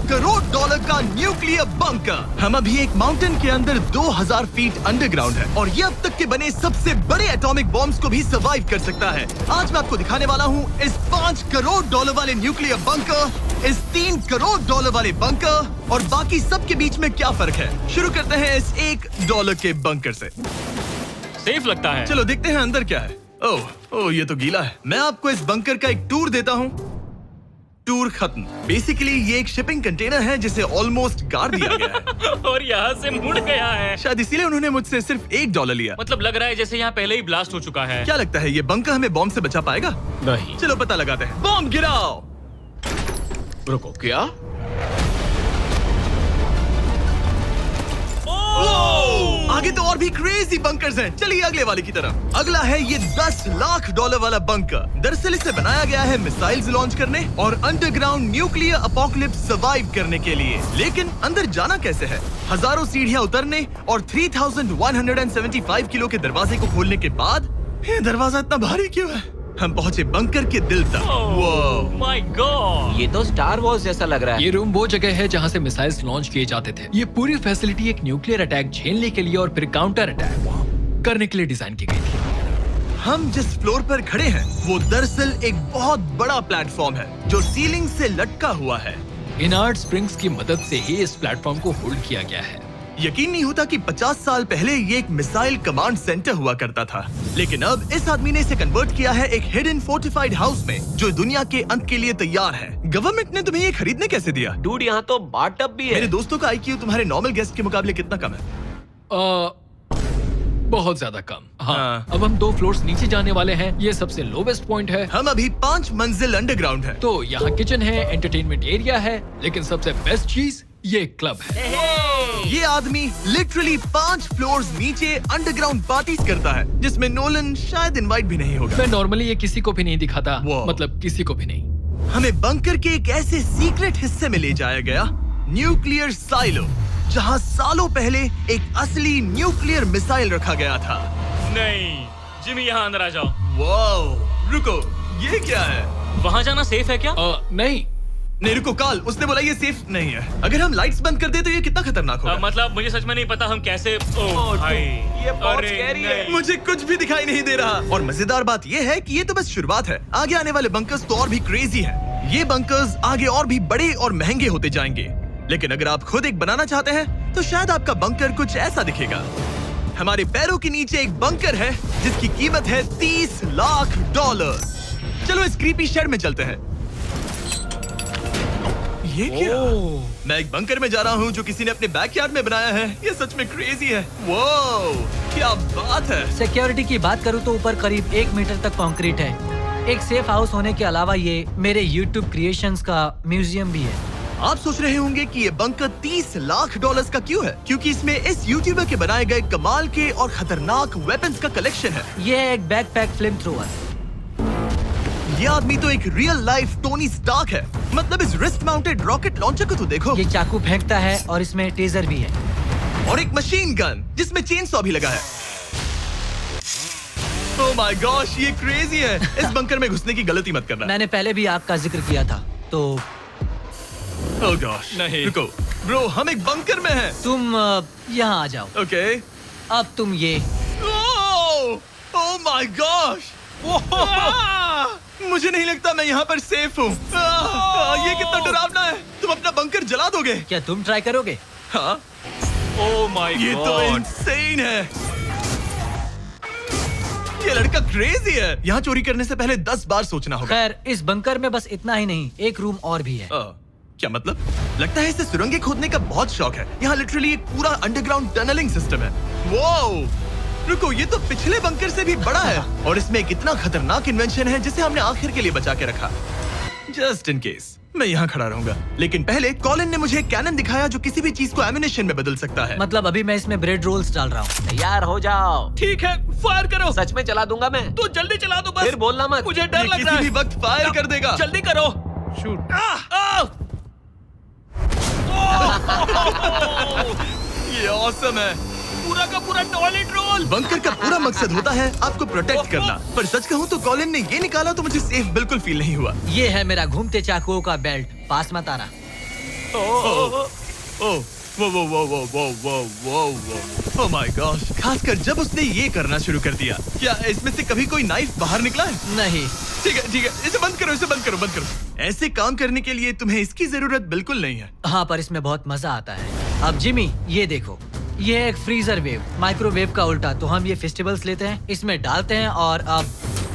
Crore dollar का nuclear bunker. हम अभी एक माउंटेन के अंदर 2000 फीट अंडरग्राउंड है और ये अब तक के बने सबसे बड़े एटॉमिक बॉम्ब्स को भी सर्वाइव कर सकता है। आज मैं आपको दिखाने वाला हूँ इस 5 करोड़ डॉलर वाले न्यूक्लियर बंकर, इस 3 करोड़ डॉलर वाले बंकर और बाकी सब के बीच में क्या फर्क है। शुरू करते हैं इस $1 के बंकर से। सेफ लगता है। चलो देखते हैं अंदर क्या है। ओह ये तो गीला है। मैं आपको इस बंकर का एक टूर देता हूँ। टूर खत्म। बेसिकली ये एक शिपिंग कंटेनर है जिसे ऑलमोस्ट गाड़ दिया गया है और यहाँ से मुड़ गया है। शायद इसीलिए उन्होंने मुझसे सिर्फ $1 लिया। मतलब लग रहा है जैसे यहाँ पहले ही ब्लास्ट हो चुका है। क्या लगता है ये बंकर हमें बॉम्ब से बचा पाएगा? नहीं। चलो पता लगाते हैं। बॉम्ब गिराओ। रुको, क्या? आगे तो और भी क्रेजी बंकर्स हैं। चलिए अगले वाले की तरफ। अगला है ये $10 लाख वाला बंकर। दरअसल इसे बनाया गया है मिसाइल्स लॉन्च करने और अंडरग्राउंड न्यूक्लियर अपोकलिप्स सर्वाइव करने के लिए। लेकिन अंदर जाना कैसे है? हजारों सीढ़ियां उतरने और 3175 किलो के दरवाजे को खोलने के बाद ये दरवाजा इतना भारी क्यों है? हम पहुंचे बंकर के दिल तक। माय गॉड, ये तो स्टार वॉर्स जैसा लग रहा है। ये रूम वो जगह है जहाँ से मिसाइल्स लॉन्च किए जाते थे। ये पूरी फैसिलिटी एक न्यूक्लियर अटैक झेलने के लिए और फिर काउंटर अटैक करने के लिए डिजाइन की गई थी। हम जिस फ्लोर पर खड़े हैं वो दरअसल एक बहुत बड़ा प्लेटफॉर्म है जो सीलिंग से लटका हुआ है। इनार्ड स्प्रिंग्स की मदद से ही इस प्लेटफॉर्म को होल्ड किया गया है। यकीन नहीं होता कि 50 साल पहले ये एक मिसाइल कमांड सेंटर हुआ करता था, लेकिन अब इस आदमी ने इसे कन्वर्ट किया है एक हिडन फोर्टिफाइड हाउस में जो दुनिया के अंत के लिए तैयार है। गवर्नमेंट ने तुम्हें ये खरीदने कैसे दिया? डूड, यहाँ तो बाथटब भी है। मेरे दोस्तों का IQ तुम्हारे नॉर्मल गेस्ट के मुकाबले कितना कम है? बहुत ज्यादा कम। हाँ। अब हम 2 फ्लोर्स नीचे जाने वाले हैं। ये सबसे लोवेस्ट पॉइंट है। हम अभी 5 मंजिल अंडरग्राउंड है। तो यहाँ किचन है, एंटरटेनमेंट एरिया है, लेकिन सबसे बेस्ट चीज ये क्लब है। ये आदमी लिटरली 5 फ्लोर्स नीचे अंडरग्राउंड पार्टीज करता है जिसमें नोलन शायद इनवाइट भी नहीं होगा। मैं नॉर्मली ये किसी को भी नहीं दिखाता। Wow. मतलब किसी को भी नहीं। हमें बंकर के एक ऐसे सीक्रेट हिस्से में ले जाया गया, न्यूक्लियर साइलो, जहां सालों पहले एक असली न्यूक्लियर मिसाइल रखा गया था। नहीं, जिमी यहाँ अंदर आ जाओ। वाओ, रुको, ये क्या है? वहाँ जाना सेफ है क्या? नहीं, रुको काल, उसने बोला ये सेफ नहीं है। अगर हम लाइट्स बंद कर दे तो ये कितना खतरनाक होगा? मतलब मुझे सच में नहीं पता हम कैसे। ओह, भाई, ये बहुत अरे स्कैरी है। नहीं। मुझे कुछ भी दिखाई नहीं दे रहा। और मजेदार बात ये है कि ये तो बस शुरुआत है। आगे आने वाले बंकर्स तो और भी क्रेजी हैं। ये बंकर्स आगे और भी बड़े और महंगे होते जाएंगे। लेकिन अगर आप खुद एक बनाना चाहते हैं तो शायद आपका बंकर कुछ ऐसा दिखेगा। हमारे पैरों के नीचे एक बंकर है जिसकी कीमत है $30 लाख। चलो इस क्रीपी शेड में चलते हैं। ये क्या? मैं एक बंकर में जा रहा हूँ जो किसी ने अपने बैकयार्ड में बनाया है। ये सच में क्रेजी है। वो क्या बात है। सिक्योरिटी की बात करूँ तो ऊपर करीब 1 मीटर तक कंक्रीट है। एक सेफ हाउस होने के अलावा ये मेरे YouTube क्रिएशंस का म्यूजियम भी है। आप सोच रहे होंगे कि ये बंकर $30 लाख का क्यों है? क्योंकि इसमें इस यूट्यूबर के बनाए गए कमाल के और खतरनाक वेपन्स का कलेक्शन है। ये है एक बैकपैक फ्लेम थ्रोवर। ये आदमी तो एक रियल लाइफ टोनी स्टार्क है। मतलब इस रिस्ट माउंटेड रॉकेट लॉन्चर को तो देखो। ये चाकू फेंकता है और इसमें टेजर भी है। और एक मशीन गन जिसमें चेन सॉ भी लगा है। ओह माय गॉश, ये क्रेजी है। इस बंकर में घुसने की गलती मत करना। मैंने पहले भी आग का जिक्र किया था तो ओह गॉश, नहीं। रुको ब्रो, हम एक बंकर में हैं। तुम यहाँ आ जाओ। ओके। अब तुम ये ओह माय गॉश, मुझे नहीं लगता मैं यहाँ पर सेफ हूँ। ये कितना डरावना है। तुम अपना बंकर जला दोगे? क्या तुम ट्राई करोगे? हाँ, ओह माय ये तो गॉड, इंसेन है। ये लड़का क्रेजी है। यहाँ चोरी करने से पहले 10 बार सोचना होगा। खैर, इस बंकर में बस इतना ही नहीं, एक रूम और भी है। क्या मतलब? लगता है इसे सुरंगें खोदने का बहुत शौक है। यहाँ लिटरली एक पूरा अंडरग्राउंड टनलिंग सिस्टम है। वो रुको, ये तो पिछले बंकर से भी बड़ा है और इसमें एक इतना खतरनाक इन्वेंशन है जिसे हमने आखिर के लिए बचा के रखा। जस्ट इन केस मैं यहाँ खड़ा रहूंगा। लेकिन पहले कॉलिन ने मुझे एक कैनन दिखाया जो किसी भी चीज को एमिनेशन में बदल सकता है। मतलब अभी मैं इसमें ब्रेड रोल्स डाल रहा हूँ। तैयार हो जाओ। ठीक है, फायर करो। सच में चला दूंगा मैं। तू जल्दी चला दो बस। फिर बोलना मत। मुझे डर ये लग रहा किसी है। भी वक्त फायर कर देगा। जल्दी करो। शूट। ये ऑसम है। पूरा का पूरा टॉयलेट रोल। बंकर का पूरा मकसद होता है आपको प्रोटेक्ट करना। पर सच कहूँ तो कॉलिन ने ये निकाला तो मुझे सेफ बिल्कुल फील नहीं हुआ। ये है मेरा घूमते चाकुओं का बेल्ट। पास मत आना। ओह वो ओह माय गॉश, खासकर जब उसने ये करना शुरू कर दिया। क्या इसमें से कभी कोई नाइफ बाहर निकला है? नहीं। ठीक है, इसे बंद करो। ऐसे काम करने के लिए तुम्हें इसकी जरूरत बिल्कुल नहीं है। हाँ, पर इसमें बहुत मजा आता है। अब जिमी, ये देखो, ये है एक फ्रीजर वेव, माइक्रोवेव का उल्टा। तो हम ये फेस्टिवल्स लेते हैं, इसमें डालते हैं और अब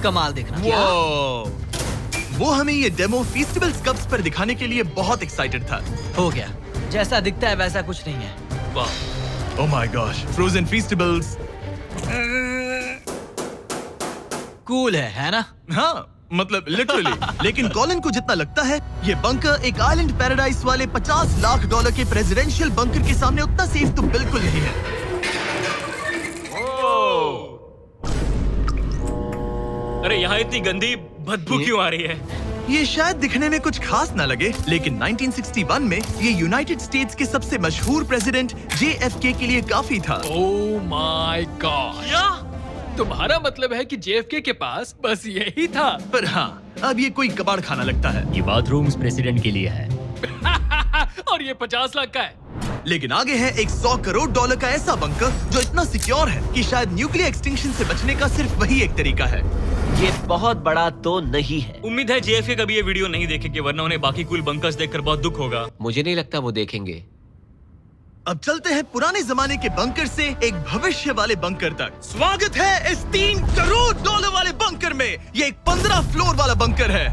कमाल देखना। वो हमें ये डेमो फेस्टिवल्स कप्स पर दिखाने के लिए बहुत एक्साइटेड था। हो गया, जैसा दिखता है वैसा कुछ नहीं है। Oh my gosh, frozen festivals. Cool है ना? हाँ, मतलब लिटरली। लेकिन कॉलिन को जितना लगता है, ये बंकर एक आइलैंड पैराडाइज वाले $50 लाख के प्रेसिडेंशियल बंकर के सामने उतना सेफ तो बिल्कुल नहीं है। अरे यहाँ इतनी गंदी बदबू क्यों आ रही है? ये शायद दिखने में कुछ खास ना लगे, लेकिन 1961 में ये यूनाइटेड स्टेट्स के सबसे मशहूर प्रेसिडेंट JFK के लिए काफी था। ओह माय गॉड, तुम्हारा मतलब है कि JFK के पास बस यही था? पर हाँ, अब ये कोई कबाड़ खाना लगता है। ये बाथरूम्स प्रेसिडेंट के लिए है। और ये 50 लाख का है। लेकिन आगे है एक $100 करोड़ का ऐसा बंकर जो इतना सिक्योर है कि शायद न्यूक्लियर एक्सटिंक्शन से बचने का सिर्फ वही एक तरीका है। ये बहुत बड़ा तो नहीं है। उम्मीद है JFK कभी ये वीडियो नहीं देखेंगे, वरना उन्हें बाकी कूल बंकर्स देखकर बहुत दुख होगा। मुझे नहीं लगता वो देखेंगे। अब चलते हैं पुराने जमाने के बंकर से एक भविष्य वाले बंकर तक। स्वागत है इस $3 करोड़ वाले बंकर में। ये एक 15 फ्लोर वाला बंकर है।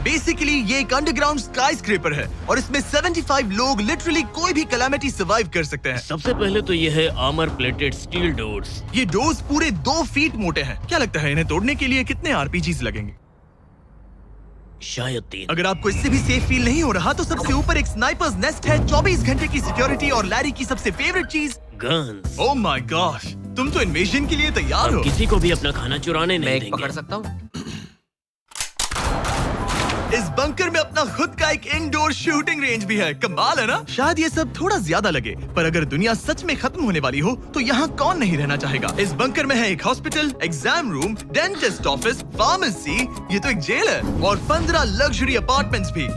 बेसिकली ये एक अंडरग्राउंड स्काईस्क्रेपर है और इसमें 75 लोग लिटरली कोई भी कैलामिटी सर्वाइव कर सकते हैं। सबसे पहले तो ये है आर्मर प्लेटेड स्टील डोर्स। ये डोर्स पूरे 2 फीट मोटे हैं। क्या लगता है इन्हें तोड़ने के लिए कितने RPGs लगेंगे? शायद 3। अगर आपको इससे भी सेफ फील नहीं हो रहा तो सबसे ऊपर एक स्नाइपर्स नेस्ट है, 24 घंटे की सिक्योरिटी और लैरी की सबसे फेवरेट चीज गन्स। ओह माय गॉश, तुम तो इन्वेजन के लिए तैयार हो। किसी को भी अपना खाना चुराने मैं नहीं एक देंगे। पकड़ सकता हूँ? इस बंकर में अपना खुद का एक इंडोर शूटिंग रेंज भी है। कमाल है ना? शायद ये सब थोड़ा ज्यादा लगे, पर अगर दुनिया सच में खत्म होने वाली हो तो यहाँ कौन नहीं रहना चाहेगा। इस बंकर में है एक hospital, exam room, dentist office, pharmacy, ये तो एक जेल है, और 15 लग्जरी अपार्टमेंट्स भी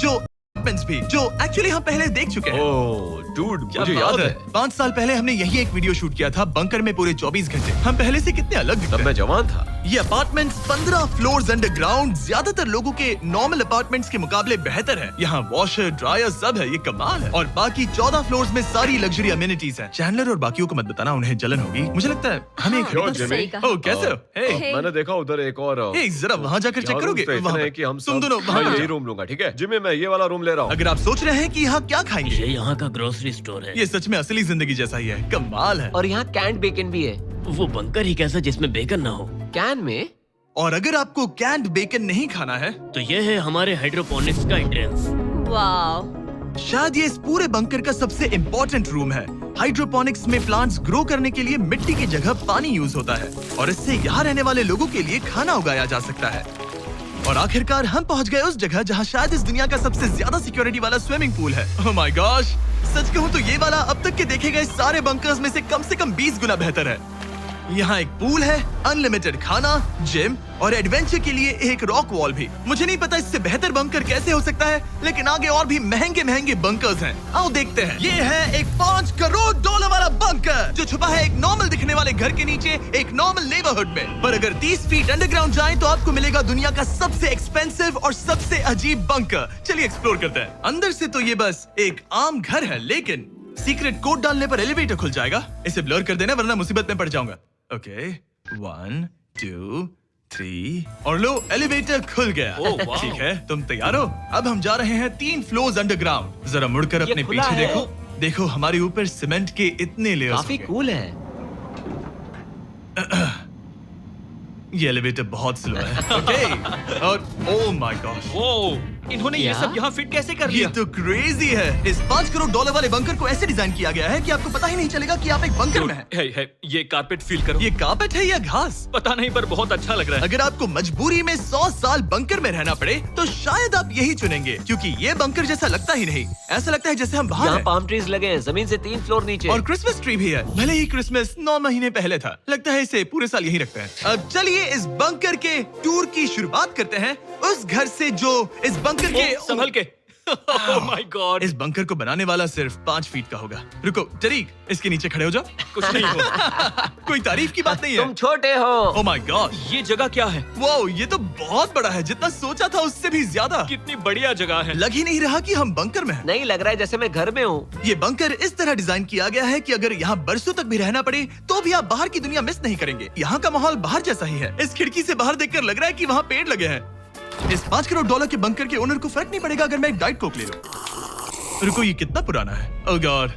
जो एक्चुअली हम पहले देख चुके हैं। ओह डूड, क्या मुझे बात याद है। 5 साल पहले हमने यही एक वीडियो शूट किया था, बंकर में पूरे 24 घंटे। हम पहले से कितने अलग दिखते तब हैं। मैं जवान था। ये अपार्टमेंट्स 15 फ्लोर्स अंडरग्राउंड ज्यादातर लोगों के नॉर्मल अपार्टमेंट्स के मुकाबले बेहतर है। यहाँ वॉशर, ड्रायर सब है, ये कमाल है। और बाकी 14 फ्लोर्स में सारी लग्जरी अमेनिटीज हैं। चैंडलर और बाकियों को मत बताना, उन्हें जलन होगी। मुझे लगता है हमें एक क्यों जिमी? ओह, कैसे हो? हे, मैंने देखा उधर एक और हे, जरा वहाँ जाकर चेक करोगे? वहाँ है कि हम तुम दोनों मैं वहाँ यही जाओ। रूम लूंगा, ठीक है? जिमी, मैं ये वाला रूम ले रहा हूँ। अगर आप सोच रहे हैं कि यहाँ क्या खाएंगे, ये यहाँ का ग्रोसरी स्टोर है। ये सच में असली जिंदगी जैसा ही है। कमाल है। और यहाँ कैंड बेकन भी है। वो बंकर ही कैसा जिसमें बेकन ना हो। कैन में? और अगर आपको कैंड बेकन नहीं खाना है, तो ये है हमारे हाइड्रोपोनिक्स का एंट्रेंस। वाह, शायद ये इस पूरे बंकर का सबसे इम्पोर्टेंट रूम है। हाइड्रोपोनिक्स में प्लांट्स ग्रो करने के लिए मिट्टी की जगह पानी यूज होता है और इससे यहाँ रहने वाले लोगों के लिए खाना उगाया जा सकता है। और आखिरकार हम पहुंच गए उस जगह जहाँ शायद इस दुनिया का सबसे ज्यादा सिक्योरिटी वाला स्विमिंग पूल है। ओह माय गॉश, सच कहूँ तो ये वाला अब तक के देखे गए सारे बंकर्स में से कम 20 गुना बेहतर है। यहाँ एक पूल है, अनलिमिटेड खाना, जिम और एडवेंचर के लिए एक रॉक वॉल भी। मुझे नहीं पता इससे बेहतर बंकर कैसे हो सकता है, लेकिन आगे और भी महंगे बंकर्स हैं। आओ देखते हैं। ये है एक $5 करोड़ वाला बंकर जो छुपा है एक नॉर्मल दिखने वाले घर के नीचे एक नॉर्मल नेबरहुड में। पर अगर 30 फीट अंडरग्राउंड जाएं तो आपको मिलेगा दुनिया का सबसे एक्सपेंसिव और सबसे अजीब बंकर। चलिए एक्सप्लोर करते हैं। अंदर से तो ये बस एक आम घर है, लेकिन सीक्रेट कोड डालने पर एलिवेटर खुल जाएगा। इसे ब्लर कर देना वरना मुसीबत में पड़ जाऊंगा। ओके, 1 2 3 और लो, एलिवेटर खुल गया। वाह। ठीक है, तुम तैयार हो? अब हम जा रहे हैं 3 फ्लोर्स अंडरग्राउंड। जरा मुड़कर ये अपने खुला पीछे है। देखो हमारे ऊपर सीमेंट के इतने लेयर्स। काफी कूल है। ये एलिवेटर बहुत स्लो है। ओके, और ओह माय गॉश, वो इन्होंने ये सब यहाँ फिट कैसे कर ये लिया? तो क्रेजी है। इस $5 करोड़ वाले बंकर को ऐसे डिजाइन किया गया है कि आपको पता ही नहीं चलेगा कि आप एक बंकर में हैं। है, ये कारपेट फील करो। ये कारपेट है या घास? पता नहीं, पर बहुत अच्छा लग रहा है। अगर आपको मजबूरी में 100 साल बंकर में रहना पड़े तो शायद आप यही चुनेंगे, क्योंकि ये बंकर जैसा लगता ही नहीं। ऐसा लगता है जैसे हम बाहर यहाँ हैं। पाम ट्रीज लगे हैं, जमीन से 3 फ्लोर नीचे। और क्रिसमस ट्री भी है। भले ही क्रिसमस 9 महीने पहले था, लगता है इसे पूरे साल यही रखते हैं। अब चलिए इस बंकर के टूर की शुरुआत करते हैं उस घर से जो इस बंकर के संभल के। Oh my God. इस बंकर को बनाने वाला सिर्फ 5 फीट का होगा। रुको तरीक, इसके नीचे खड़े हो जाओ। कुछ नहीं हो। कोई तारीफ की बात नहीं है। तुम छोटे हो। ओह माय गॉड, ये जगह क्या है? वाओ, ये तो बहुत बड़ा है, जितना सोचा था उससे भी ज्यादा। कितनी बढ़िया जगह है। लग ही नहीं रहा कि हम बंकर में हैं। नहीं लग रहा है जैसे मैं घर में हूँ। ये बंकर इस तरह डिजाइन किया गया है कि अगर यहाँ बरसों तक भी रहना पड़े तो भी आप बाहर की दुनिया मिस नहीं करेंगे। यहाँ का माहौल बाहर जैसा ही है। इस खिड़की से बाहर देखकर लग रहा है कि वहाँ पेड़ लगे हैं। इस $5 करोड़ के बंकर के ओनर को फर्क नहीं पड़ेगा अगर मैं एक डाइट कोक ले लूं। रुको, ये कितना पुराना है? ओह गॉड,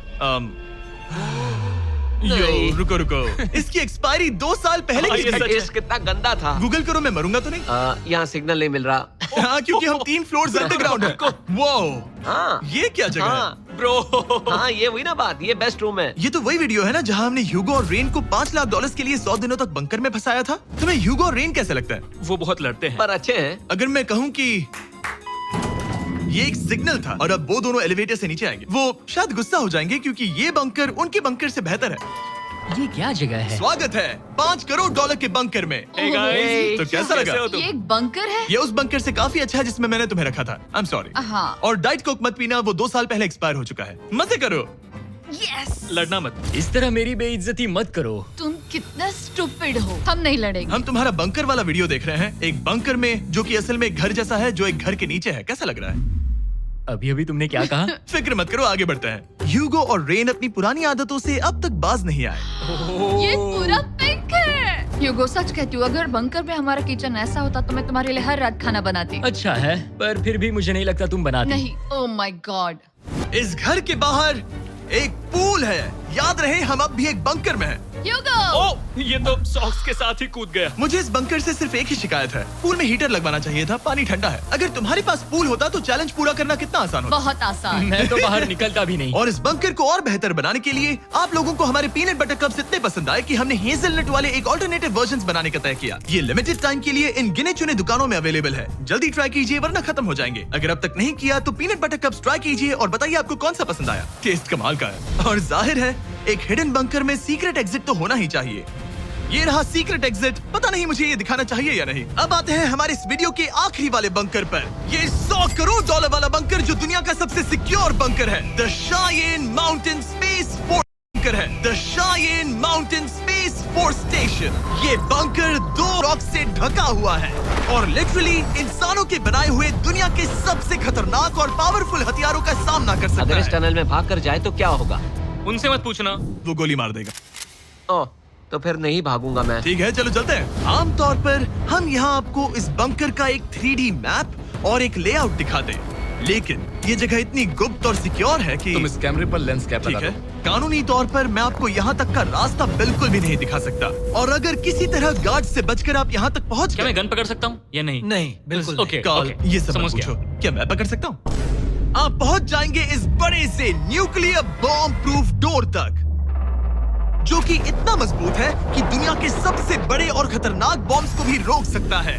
नहीं। रुको, इसकी एक्सपायरी 2 साल पहले की ये थी। सच है। टेस्ट कितना गंदा था। गूगल करो, मैं मरूंगा तो नहीं। यहाँ सिग्नल नहीं मिल रहा। हाँ, क्योंकि हम 3 फ्लोर्स अंडरग्राउंड है। वाओ, हाँ ये क्या जगह है? हाँ ब्रो, हाँ, ये हुई ना बात। ये बेस्ट रूम है। ये तो वही वीडियो है ना जहाँ हमने ह्यूगो और रेन को $5 लाख के लिए 100 दिनों तक बंकर में फंसाया था। तुम्हें ह्यूगो और रेन कैसे लगता है? वो बहुत लड़ते हैं। पर अच्छे हैं। अगर मैं कहूँ कि ये एक सिग्नल था और अब वो दोनों एलिवेटर से नीचे आएंगे, वो शायद गुस्सा हो जाएंगे क्योंकि ये बंकर उनके बंकर से बेहतर है। ये क्या जगह है? स्वागत है $5 करोड़ के बंकर में। Hey guys, तो कैसा लगा? कैसे हो तुम? ये एक बंकर है? ये उस बंकर से काफी अच्छा है जिसमें मैंने तुम्हें रखा था। I am sorry. हाँ। और डाइट कोक मत पीना, वो 2 साल पहले एक्सपायर हो चुका है। मजे करो। यस। लड़ना मत। इस तरह मेरी बेइज्जती मत करो। तुम कितना स्टूपिड हो। हम नहीं लड़ेंगे। हम तुम्हारा बंकर वाला वीडियो देख रहे हैं, एक बंकर में जो कि असल में एक घर जैसा है जो एक घर के नीचे है। कैसा लग रहा है? अभी अभी तुमने क्या कहा? फिक्र मत करो, आगे बढ़ते हैं। ह्यूगो और रेन अपनी पुरानी आदतों से अब तक बाज नहीं आए। ये पूरा पिंक है। ह्यूगो, सच कहती हूँ, अगर बंकर में हमारा किचन ऐसा होता तो मैं तुम्हारे लिए हर रात खाना बनाती। अच्छा है, पर फिर भी मुझे नहीं लगता तुम बनाती। नहीं। Oh my God. इस घर के बाहर एक पूल है। याद रहे, हम अब भी एक बंकर में हैं। ह्यूगो। ओह, ये तो सॉक्स के साथ ही कूद गया। मुझे इस बंकर से सिर्फ एक ही शिकायत है, पूल में हीटर लगवाना चाहिए था, पानी ठंडा है। अगर तुम्हारे पास पूल होता तो चैलेंज पूरा करना कितना आसान होता। बहुत आसान। मैं तो बाहर निकलता भी नहीं। और इस बंकर को और बेहतर बनाने के लिए आप लोगों को हमारे पीनट बटर कप्स इतने पसंद आए कि हमने हेजलनट वाले एक ऑल्टरनेटिव वर्जन्स बनाने का तय किया। ये लिमिटेड टाइम के लिए इन गिने चुने दुकानों में अवेलेबल है। जल्दी ट्राई कीजिए वरना खत्म हो जाएंगे। अगर अब तक नहीं किया तो पीनट बटर कप्स ट्राई कीजिए और बताइए आपको कौन सा पसंद आया। टेस्ट कमाल का है। और जाहिर है, एक हिडन बंकर में सीक्रेट एग्जिट तो होना ही चाहिए। ये रहा सीक्रेट एग्जिट। पता नहीं मुझे ये दिखाना चाहिए या नहीं। अब आते हैं हमारे इस वीडियो के आखिरी वाले बंकर पर। ये $100 करोड़ वाला बंकर जो दुनिया का सबसे सिक्योर बंकर है। The Cheyenne Mountain Space Force bunker है। The Cheyenne Mountain Space Force Station. ये बंकर 2 रॉक से ढका हुआ है और लिटरली इंसानों के बनाए हुए दुनिया के सबसे खतरनाक और पावरफुल हथियारों का सामना कर सकता अगर इस है। टनल में भाग कर जाए तो क्या होगा? उनसे मत पूछना। वो गोली मार देगा। ओह, तो फिर नहीं भागूंगा मैं। ठीक है, चलो चलते हैं। आमतौर पर हम यहाँ आपको इस बंकर का एक 3D मैप और एक लेआउट दिखाते हैं, लेकिन ये जगह इतनी गुप्त और सिक्योर है कि तुम इस कैमरे पर लेंस कैप ठीक लगा है, दो। कानूनी तौर पर मैं आपको यहाँ तक का रास्ता बिल्कुल भी नहीं दिखा सकता। और अगर किसी तरह गार्ड से बचकर आप यहाँ तक पहुँच क्या गए, मैं गन पकड़ सकता हूँ या नहीं? नहीं, बिल्कुल नहीं। ओके, कॉल ओके, ये सब मत समझ पूछो। गया। क्या मैं पकड़ सकता हूँ? आप पहुँच जाएंगे इस बड़े से न्यूक्लियर बॉम्ब प्रूफ डोर तक, जो कि इतना मजबूत है कि दुनिया के सबसे बड़े और खतरनाक बॉम्ब्स को भी रोक सकता है।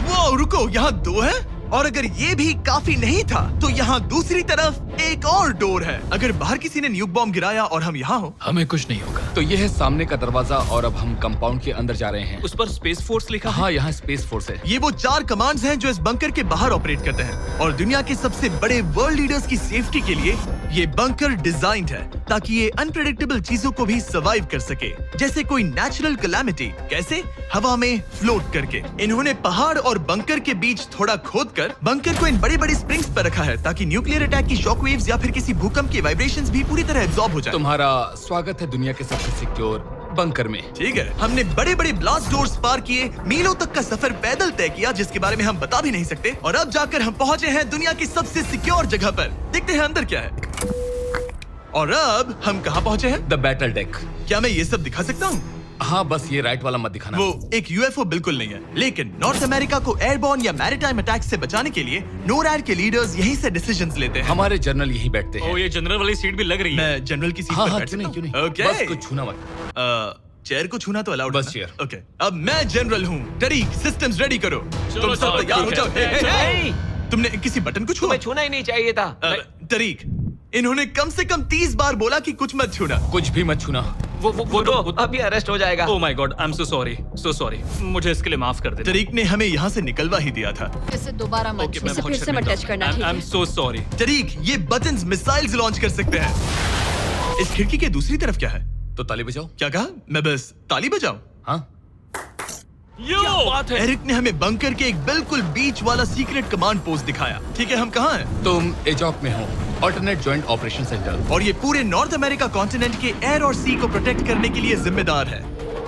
वो रुको, यहाँ 2 है और अगर ये भी काफी नहीं था तो यहाँ दूसरी तरफ एक और डोर है। अगर बाहर किसी ने न्यूक बॉम्ब गिराया और हम यहाँ हो, हमें कुछ नहीं होगा। तो ये है सामने का दरवाजा और अब हम कंपाउंड के अंदर जा रहे हैं। उस पर स्पेस फोर्स लिखा है। हाँ, यहाँ स्पेस फोर्स है। ये वो 4 कमांड्स हैं जो इस बंकर के बाहर ऑपरेट करते हैं और दुनिया के सबसे बड़े वर्ल्ड लीडर्स की सेफ्टी के लिए ये बंकर डिजाइंड है ताकि ये अनप्रेडिक्टेबल चीजों को भी सर्वाइव कर सके, जैसे कोई नेचुरल कैलामिटी। कैसे? हवा में फ्लोट करके। इन्होंने पहाड़ और बंकर के बीच थोड़ा खोदकर बंकर को इन बड़े बड़े स्प्रिंग्स पर रखा है ताकि न्यूक्लियर अटैक की शॉक वेव्स या फिर किसी भूकंप के वाइब्रेशंस भी पूरी तरह एब्जॉर्ब हो जाए। तुम्हारा स्वागत है दुनिया के सबसे सिक्योर बंकर में। ठीक है, हमने बड़े बड़े ब्लास्ट डोर्स पार किए, मीलों तक का सफर पैदल तय किया जिसके बारे में हम बता भी नहीं सकते, और अब जाकर हम पहुंचे हैं दुनिया की सबसे सिक्योर जगह पर। देखते हैं अंदर क्या है। और अब हम कहाँ पहुंचे हैं? The battle deck. क्या मैं ये सब दिखा सकता हूँ? हाँ, बस ये राइट वाला मत दिखाना। वो एक यूएफओ बिल्कुल नहीं है, लेकिन नॉर्थ अमेरिका को एयरबॉर्न या मैरीटाइम अटैक से बचाने के लिए नोरैड के लीडर्स यहीं से डिसीजंस लेते हैं। हमारे जनरल यहीं बैठते हैं। ओ, ये जनरल वाली सीट भी लग रही है। मैं जनरल की सीट हाँ पर हाँ, बैठ क्यों नहीं, सकता क्यों हूँ? नहीं। ओके। बस कुछ छूना मत। चेयर को छूना तो अलाउड बस है चेयर। ओके, अब मैं जनरल हूँ। टरीक, सिस्टम्स रेडी करो। चलो, तुम सब चलो, तैयार हो ठीक जाओ। है। हे, हे, हे। नहीं, तुमने किसी बटन को छुआ? तुम्हें छूना ही नहीं चाहिए था। तरीक, इन्होंने कम से कम 30 बार बोला कि कुछ मत छूना। कुछ भी मत छूना। रुको, अभी अरेस्ट हो जाएगा। Oh my God, I am so sorry. मुझे इसके लिए माफ कर देना। तरीक ने हमें यहाँ से निकलवा ही दिया था। इसे दोबारा मत ओके, मैं छू। बहुत फिर से मत टच करना, ठीक आई एम है? So sorry. तरीक, ये बटन्स मिसाइल्स लॉन्च कर सकते हैं। इस खिड़की के दूसरी तरफ क्या है? तो ताली बजाओ। क्या कहा? मैं बस ताली बजाऊं? हाँ, बात है। एरिक ने हमें बंकर के एक बिल्कुल बीच वाला सीक्रेट कमांड पोस्ट दिखाया। ठीक है, हम कहाँ हैं? तुम एजॉक में हो, ऑल्टरनेट जॉइंट ऑपरेशन सेंटर। और ये पूरे नॉर्थ अमेरिका कॉन्टिनेंट के एयर और सी को प्रोटेक्ट करने के लिए जिम्मेदार है।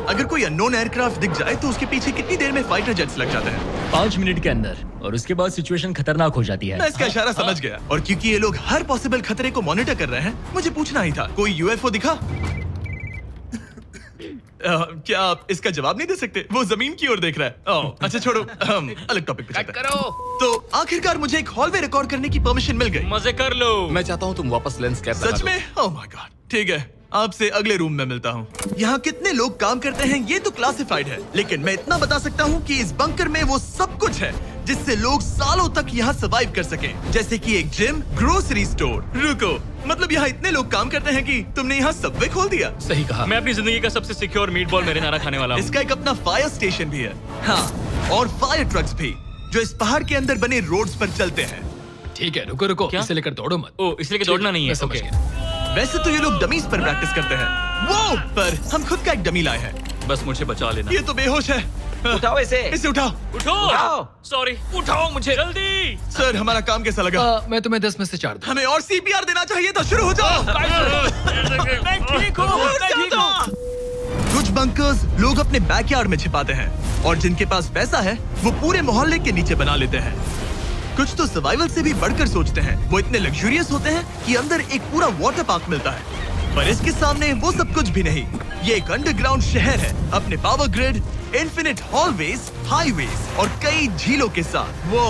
अगर कोई अननोन एयरक्राफ्ट दिख जाए तो उसके पीछे कितनी देर में फाइटर जेट्स लग जाते हैं? 5 मिनट के अंदर, और उसके बाद सिचुएशन खतरनाक हो जाती है। मैं इसका इशारा समझ गया। और क्योंकि ये लोग हर पॉसिबल खतरे को मॉनिटर कर रहे हैं, मुझे पूछना ही था, कोई यूएफओ दिखा? क्या आप इसका जवाब नहीं दे सकते? वो जमीन की ओर देख रहा है। ओह, अच्छा छोड़ो, हम अलग टॉपिक पे चलते हैं। तो आखिरकार मुझे एक हॉलवे रिकॉर्ड करने की परमिशन मिल गई। मजे कर लो। मैं चाहता हूँ तुम वापस लेंस कैप लगा सच दो। में? ओह माय गॉड, ठीक है, आपसे अगले रूम में मिलता हूँ। यहाँ कितने लोग काम करते हैं ये तो क्लासिफाइड है, लेकिन मैं इतना बता सकता हूँ कि इस बंकर में वो सब कुछ है जिससे लोग सालों तक यहाँ सर्वाइव कर सकें। जैसे कि एक जिम, ग्रोसरी स्टोर। रुको, मतलब यहाँ इतने लोग काम करते हैं कि तुमने यहाँ सबवे खोल दिया? सही कहा। मैं अपनी जिंदगी का सबसे सिक्योर मीटबॉल मैरिनारा खाने वाला हूँ। इसका एक अपना फायर स्टेशन भी है। हाँ, और फायर ट्रक्स भी, जो इस पहाड़ के अंदर बने रोड्स पर चलते हैं। ठीक है, रुको रुको, क्या? इसे लेकर दौड़ो मत। ओह, इसलिए कि दौड़ना नहीं है। मैं समझ ओके। गया। वैसे तो ये लोग डमीज पर प्रैक्टिस करते हैं, वो पर हम खुद का एक डमी लाए हैं। बस मुझे बचा लेना। ये तो बेहोश है। उठाओ इसे। इसे उठाओ। उठो। सॉरी, उठाओ मुझे जल्दी। सर, हमारा काम कैसा लगा? मैं तुम्हें 10 में से 4 दूं। हमें और सीपीआर देना चाहिए था। शुरू हो जाओ। मैं ठीक हूँ। कुछ बंकर्स लोग अपने बैकयार्ड में छिपाते हैं, और जिनके पास पैसा है वो पूरे मोहल्ले के नीचे बना लेते हैं। कुछ तो सर्वाइवल से भी बढ़कर सोचते हैं। वो इतने लग्जूरियस होते हैं कि अंदर एक पूरा वाटर पार्क मिलता है, पर इसके सामने वो सब कुछ भी नहीं। ये एक अंडरग्राउंड शहर है, अपने power grid, infinite hallways, highways और कई झीलों के साथ। वो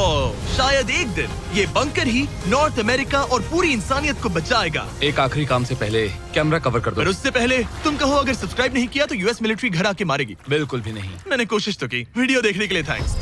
शायद एक दिन ये बंकर ही नॉर्थ अमेरिका और पूरी इंसानियत को बचाएगा। एक आखिरी काम से पहले कैमरा कवर कर पर दो। उससे पहले तुम कहो, अगर सब्सक्राइब नहीं किया तो यूएस मिलिट्री घर आके मारेगी। बिल्कुल भी नहीं। मैंने कोशिश तो की। वीडियो देखने के लिए थैंक्स।